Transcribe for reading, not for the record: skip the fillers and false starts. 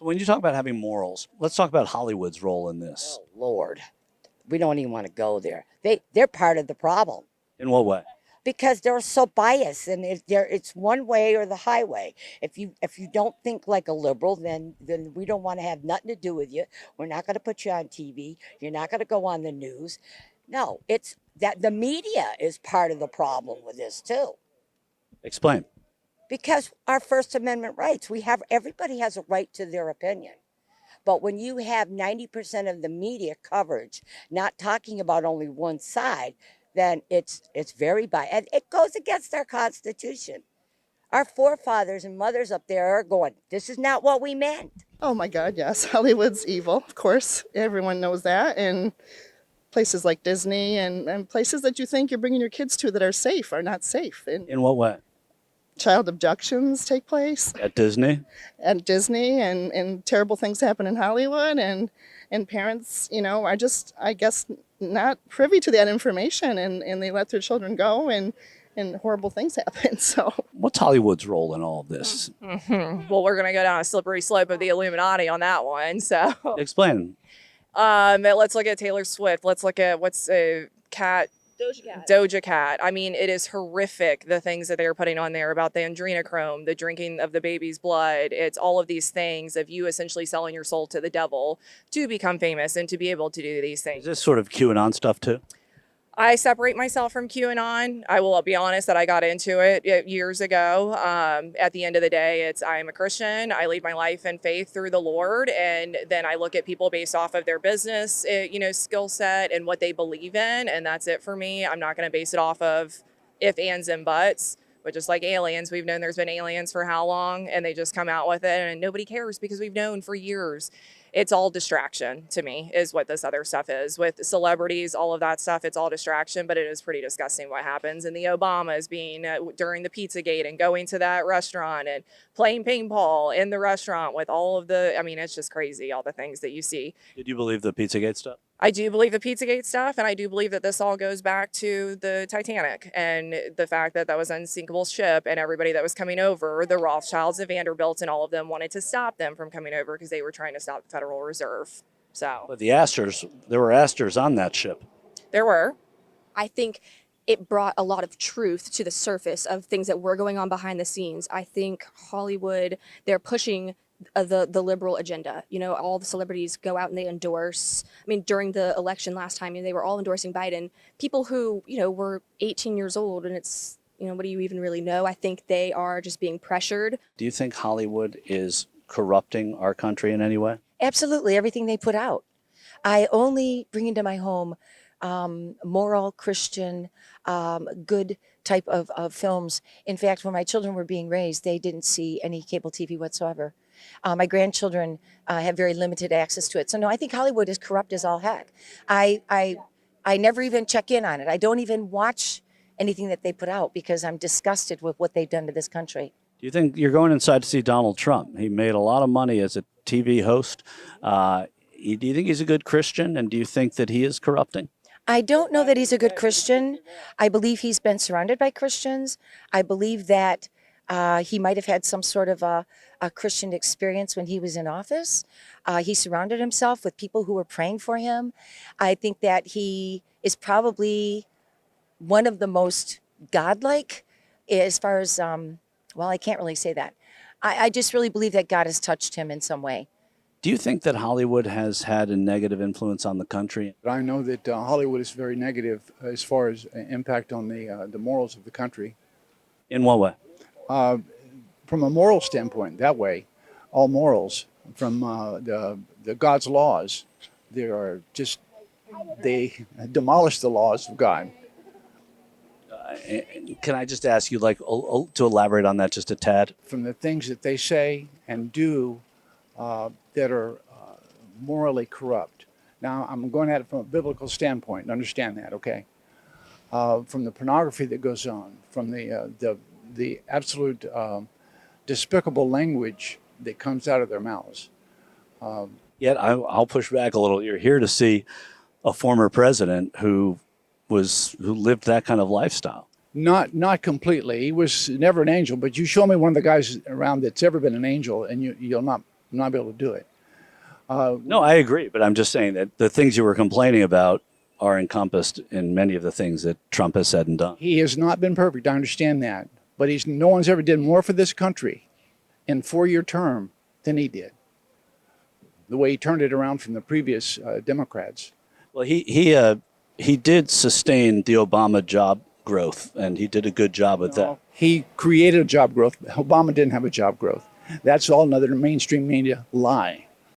So when you talk about having morals, let's talk about Hollywood's role in this. Oh, Lord. We don't even want to go there. They're part of the problem In what way? because they're so biased, and it's one way or the highway. If you don't think like a liberal, then we don't want to have nothing to do with you. We're not going to put you on TV. You're not going to go on the news. No, it's that the media is part of the problem with this too. Explain. Because our First Amendment rights, everybody has a right to their opinion. But when you have 90% of the media coverage not talking about only one side, then it's very biased. And it goes against our Constitution. Our forefathers and mothers up there are going, this is not what we meant. Oh my God, yes. Hollywood's evil, of course. Everyone knows that. And places like Disney and places that you think you're bringing your kids to that are safe are not safe. And In what way? child abductions take place At Disney? at Disney, and terrible things happen in Hollywood, and parents, are just, I guess, not privy to that information, and they let their children go, and horrible things happen. So What's Hollywood's role in all of this? Well, we're going to go down a slippery slope of the Illuminati on that one. So, Explain. let's look at Taylor Swift. Let's look at what's a cat. Doja Cat. I mean, it is horrific, the things that they're putting on there about the adrenochrome, the drinking of the baby's blood. It's all of these things of you essentially selling your soul to the devil to become famous and to be able to do these Is things. this sort of QAnon stuff too? I separate myself from QAnon. I will be honest that I got into it years ago. At the end of the day, I am a Christian. I lead my life in faith through the Lord, and then I look at people based off of their business, skill set and what they believe in, and that's it for me. I'm not going to base it off of if, ands, and buts. But just like aliens, we've known there's been aliens for how long, and they just come out with it, and nobody cares because we've known for years. It's all distraction to me is what this other stuff is. With celebrities, all of that stuff, it's all distraction, but it is pretty disgusting what happens. And the Obamas being during the Pizzagate and going to that restaurant and playing ping pong in the restaurant with all of it's just crazy, all the things that you see. Did you believe the Pizzagate stuff? I do believe the Pizzagate stuff, and I do believe that this all goes back to the Titanic and the fact that that was an unsinkable ship, and everybody that was coming over, the Rothschilds, the Vanderbilts, and all of them wanted to stop them from coming over because they were trying to stop the Federal Reserve. So But there were Astors on that ship. there were. I think it brought a lot of truth to the surface of things that were going on behind the scenes. I think Hollywood, they're pushing the liberal agenda. All the celebrities go out and they endorse. I mean, during the election last time, they were all endorsing Biden. People who, were 18 years old, and it's, what do you even really know? I think they are just being pressured. Do you think Hollywood is corrupting our country in any way? Absolutely, everything they put out. I only bring into my home moral, Christian, good type of films. In fact, when my children were being raised, they didn't see any cable TV whatsoever. My grandchildren have very limited access to it. So no, I think Hollywood is corrupt as all heck. I never even check in on it. I don't even watch anything that they put out because I'm disgusted with what they've done to this country. Do you think you're going inside to see Donald Trump? He made a lot of money as a TV host. Do you think he's a good Christian, and do you think that he is corrupting? I don't know that he's a good Christian. I believe he's been surrounded by Christians. I believe that he might have had some sort of a Christian experience when he was in office. He surrounded himself with people who were praying for him. I think that he is probably one of the most godlike as far as, I can't really say that. I just really believe that God has touched him in some way. Do you think that Hollywood has had a negative influence on the country? I know that Hollywood is very negative as far as impact on the morals of the country. In what way? From a moral standpoint, that way, all morals from the God's laws, they demolish the laws of God. Can I just ask you, to elaborate on that just a tad? From the things that they say and do that are morally corrupt. Now, I'm going at it from a biblical standpoint. Understand that, okay? From the pornography that goes on, from the absolute despicable language that comes out of their mouths. Yet I'll push back a little. You're here to see a former president who lived that kind of lifestyle. Not completely. He was never an angel, but you show me one of the guys around that's ever been an angel, and you'll not I'm not able to do it. No, I agree, but I'm just saying that the things you were complaining about are encompassed in many of the things that Trump has said and done. He has not been perfect. I understand that, but no one's ever did more for this country in 4-year term than he did. The way he turned it around from the previous Democrats. Well, he did sustain the Obama job growth, and he did a good job with that. He created a job growth. Obama didn't have a job growth. That's all another mainstream media lie.